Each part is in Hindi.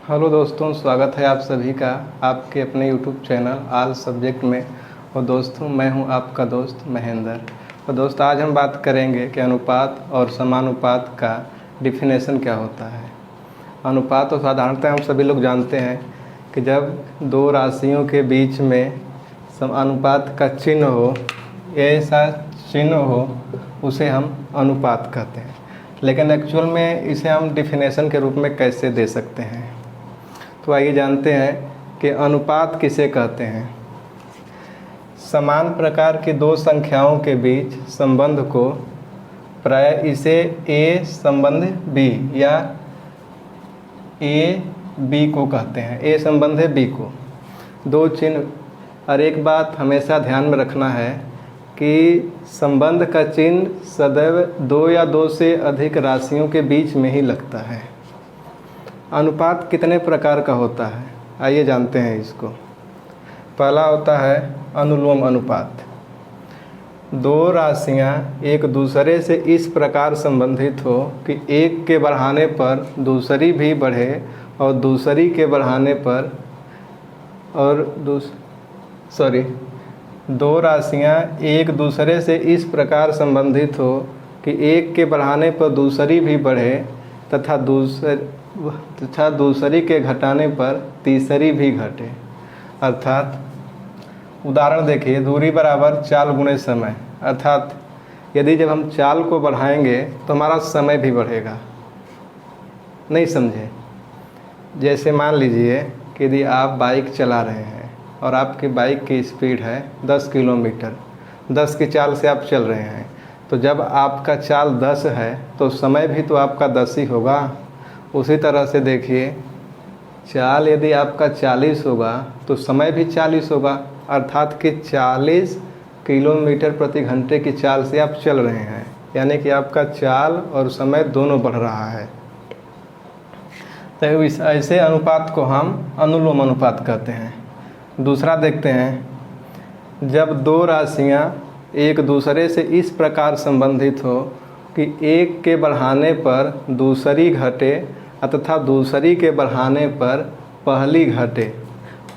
हेलो दोस्तों, स्वागत है आप सभी का आपके अपने यूट्यूब चैनल आल सब्जेक्ट में। और दोस्तों, मैं हूं आपका दोस्त महेंद्र। और दोस्त, आज हम बात करेंगे कि अनुपात और समानुपात का डिफिनेशन क्या होता है। अनुपात तो साधारणतः हम सभी लोग जानते हैं कि जब दो राशियों के बीच में समानुपात का चिन्ह हो, ऐसा चिन्ह हो, उसे हम अनुपात कहते हैं। लेकिन एक्चुअल में इसे हम डिफिनेशन के रूप में कैसे दे सकते हैं, तो आइए जानते हैं कि अनुपात किसे कहते हैं। समान प्रकार की दो संख्याओं के बीच संबंध को प्राय इसे ए संबंध बी या ए बी को कहते हैं। ए संबंध है बी को। दो चिन्ह, और एक बात हमेशा ध्यान में रखना है कि संबंध का चिन्ह सदैव दो या दो से अधिक राशियों के बीच में ही लगता है। अनुपात कितने प्रकार का होता है, आइए जानते हैं इसको। पहला होता है अनुलोम अनुपात। दो राशियां एक दूसरे से इस प्रकार संबंधित हो कि एक के बढ़ाने पर दूसरी भी बढ़े और दूसरी के बढ़ाने पर दो राशियां एक दूसरे से इस प्रकार संबंधित हो कि एक के बढ़ाने पर दूसरी भी बढ़े तथा दूसरी के घटाने पर तीसरी भी घटे। अर्थात उदाहरण देखिए, दूरी बराबर चाल गुणे समय। अर्थात यदि जब हम चाल को बढ़ाएंगे तो हमारा समय भी बढ़ेगा। नहीं समझे? जैसे मान लीजिए कि यदि आप बाइक चला रहे हैं और आपकी बाइक की स्पीड है 10 किलोमीटर, 10 की चाल से आप चल रहे हैं, तो जब आपका चाल 10 है तो समय भी तो आपका 10 ही होगा। उसी तरह से देखिए, चाल यदि आपका 40 होगा तो समय भी 40 होगा। अर्थात कि 40 किलोमीटर प्रति घंटे की चाल से आप चल रहे हैं, यानी कि आपका चाल और समय दोनों बढ़ रहा है। तो ऐसे अनुपात को हम अनुलोम अनुपात कहते हैं। दूसरा देखते हैं, जब दो राशियां एक दूसरे से इस प्रकार संबंधित हो कि एक के बढ़ाने पर दूसरी घटे तथा दूसरी के बढ़ाने पर पहली घटे,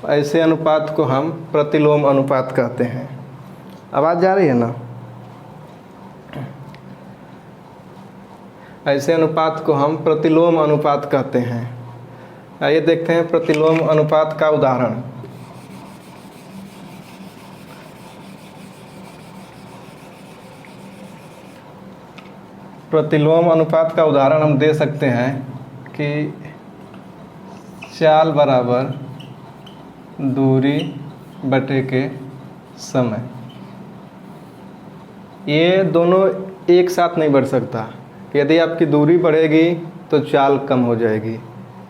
ऐसे अनुपात को हम प्रतिलोम अनुपात कहते हैं। आवाज़ जा रही है ना? ऐसे अनुपात को हम प्रतिलोम अनुपात कहते हैं। आइए देखते हैं प्रतिलोम अनुपात का उदाहरण। प्रतिलोम अनुपात का उदाहरण हम दे सकते हैं कि चाल बराबर दूरी बटे के समय। ये दोनों एक साथ नहीं बढ़ सकता। यदि आपकी दूरी बढ़ेगी तो चाल कम हो जाएगी,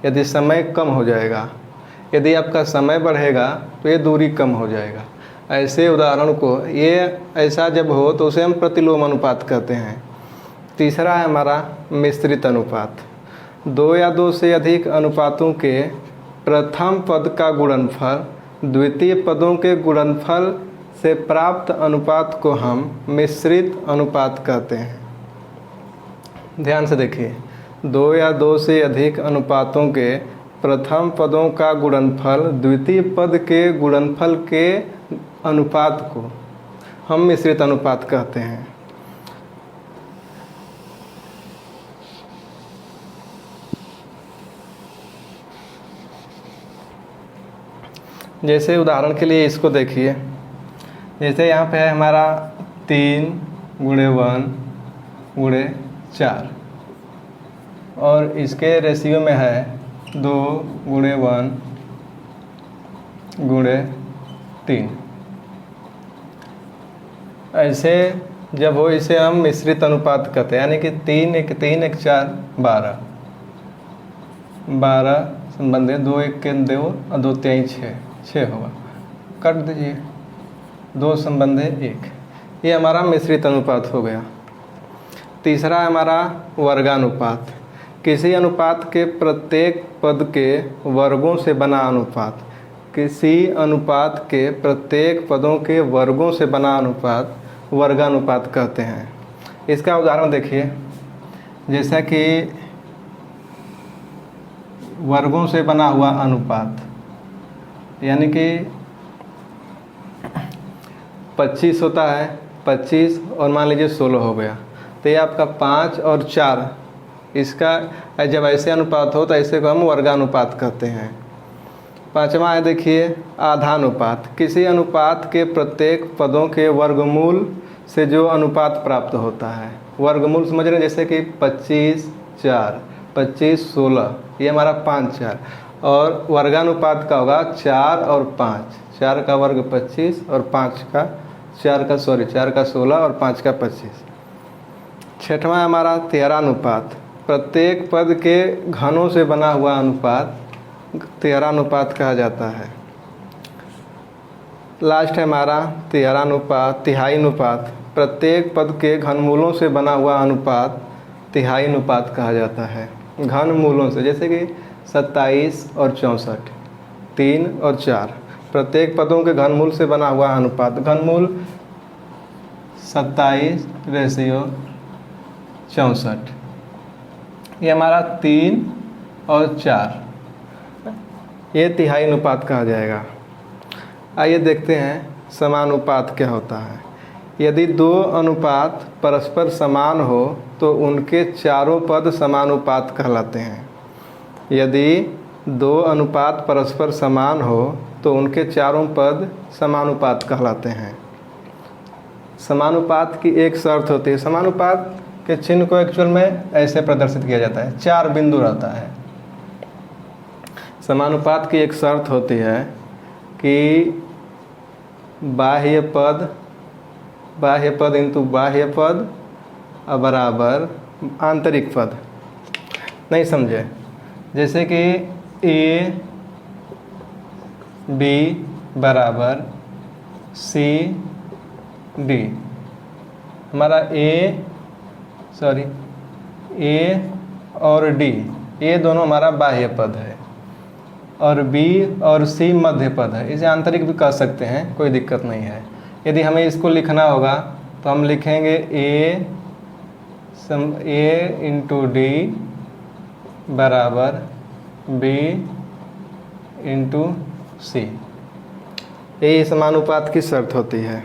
यदि समय कम हो जाएगा। यदि आपका समय बढ़ेगा तो ये दूरी कम हो जाएगा। ऐसे उदाहरण को ऐसा जब हो तो उसे हम प्रतिलोम अनुपात कहते हैं। तीसरा है हमारा मिश्रित अनुपात। दो या दो से अधिक अनुपातों के प्रथम पद का गुणनफल द्वितीय पदों के गुणनफल से प्राप्त अनुपात को हम मिश्रित अनुपात कहते हैं। ध्यान से देखिए, दो या दो से अधिक अनुपातों के प्रथम पदों का गुणनफल द्वितीय पद के गुणनफल के अनुपात को हम मिश्रित अनुपात कहते हैं। जैसे उदाहरण के लिए इसको देखिए, जैसे यहाँ पे है हमारा 3 गुणे 1 गुणे 4 और इसके रेशियो में है 2 गुणे 1 गुणे 3। ऐसे जब हो इसे हम मिश्रित अनुपात कहते हैं, यानी कि 3 1 3 1 4 12 संबंध है। 2 1 के 2 और 2 3 6 होगा, काट दीजिए। 2 संबंध है 1। ये हमारा मिश्रित अनुपात हो गया। तीसरा है हमारा वर्गानुपात। किसी अनुपात के प्रत्येक पद के वर्गों से बना अनुपात। किसी अनुपात के प्रत्येक पदों के वर्गों से बना अनुपात वर्गानुपात कहते हैं। इसका उदाहरण देखिए, जैसा कि वर्गों से बना हुआ अनुपात, यानी कि 25 होता है, 25 और मान लीजिए 16 हो गया, तो ये आपका 5 और 4, इसका जब ऐसे अनुपात हो तो ऐसे को हम वर्गानुपात कहते हैं। पांचवा है देखिए आधानुपात, किसी अनुपात के प्रत्येक पदों के वर्गमूल से जो अनुपात प्राप्त होता है। वर्गमूल समझ रहे हैं, जैसे कि 25 4, 25 16, ये हमारा 5 4, और वर्गानुपात का होगा 4 और 5, 4 का वर्ग 25 और 5 का 4 का 16 और 5 का 25। छठवां हमारा तेहरानुपात, प्रत्येक पद के घनों से बना हुआ अनुपात तेहरानुपात कहा जाता है। लास्ट है हमारा तिहाईनुपात, प्रत्येक पद के घनमूलों से बना हुआ अनुपात तिहाईनुपात कहा जाता है। घनमूलों से, जैसे कि 27 और 64, 3 और 4, प्रत्येक पदों के घनमूल से बना हुआ अनुपात। घनमूल 27 रेशियो 64, ये हमारा 3 और 4, ये तिहाईनुपात कहा जाएगा। आइए देखते हैं समानुपात क्या होता है। यदि दो अनुपात परस्पर समान हो तो उनके चारों पद समानुपात कहलाते हैं। यदि दो अनुपात परस्पर समान हो तो उनके चारों पद समानुपात कहलाते हैं। समानुपात की एक शर्त होती है, समानुपात के चिन्ह को एक्चुअल में ऐसे प्रदर्शित किया जाता है, 4 बिंदु रहता है। समानुपात की एक शर्त होती है कि बाह्य पद इंटू बाह्य पद बराबर आंतरिक पद। नहीं समझे? जैसे कि ए बी बराबर सी डी, हमारा ए और डी, ये दोनों हमारा बाह्य पद है, और बी और सी मध्य पद है। इसे आंतरिक भी कह सकते हैं, कोई दिक्कत नहीं है। यदि हमें इसको लिखना होगा तो हम लिखेंगे ए इंटू डी बराबर बी इंटू सी, यही समानुपात की शर्त होती है।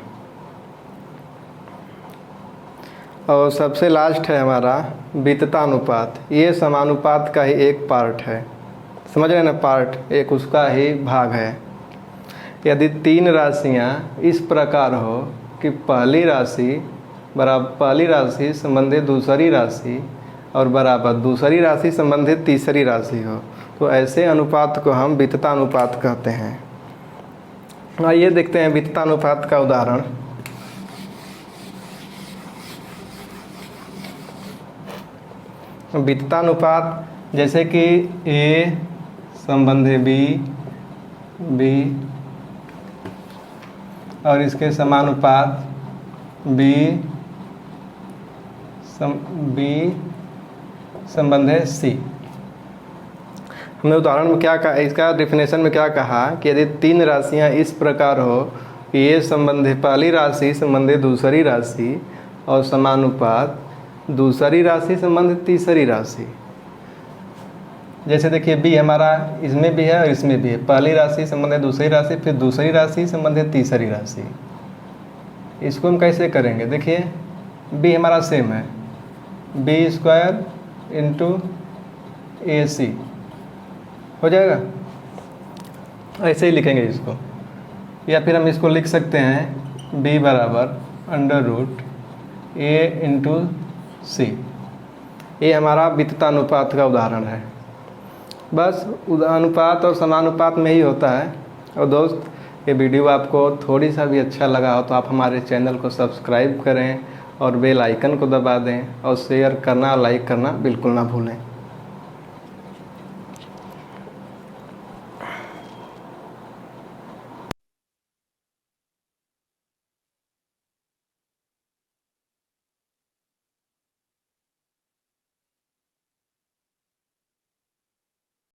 और सबसे लास्ट है हमारा विततानुपात, ये समानुपात का ही एक पार्ट है, समझ रहे हैं ना, पार्ट एक उसका ही भाग है। यदि 3 राशियाँ इस प्रकार हो कि पहली राशि संबंधित दूसरी राशि और बराबर दूसरी राशि संबंधित तीसरी राशि हो तो ऐसे अनुपात को हम विततानुपात कहते हैं। आइए देखते हैं विततानुपात का उदाहरण। विततानुपात जैसे कि ए संबंधी बी और इसके समानुपात बी संबंध सी। हमने उदाहरण में क्या कहा, इसका डेफिनेशन में क्या कहा कि यदि 3 राशियां इस प्रकार हो कि ये संबंधी पहली राशि संबंधी दूसरी राशि और समानुपात दूसरी राशि संबंधित तीसरी राशि। जैसे देखिए बी हमारा इसमें भी है और इसमें भी है, पहली राशि संबंधित दूसरी राशि, फिर दूसरी राशि संबंधित तीसरी राशि। इसको हम कैसे करेंगे? देखिए बी हमारा सेम है, बी स्क्वायर इंटू ए सी हो जाएगा, ऐसे ही लिखेंगे इसको। या फिर हम इसको लिख सकते हैं बी बराबर अंडर रूट ए इंटू सी। ये हमारा विततानुपात का उदाहरण है। बस अनुपात और समानुपात में ही होता है। और दोस्त, ये वीडियो आपको थोड़ी सा भी अच्छा लगा हो तो आप हमारे चैनल को सब्सक्राइब करें और बेल आइकन को दबा दें और शेयर करना और लाइक करना बिल्कुल ना भूलें।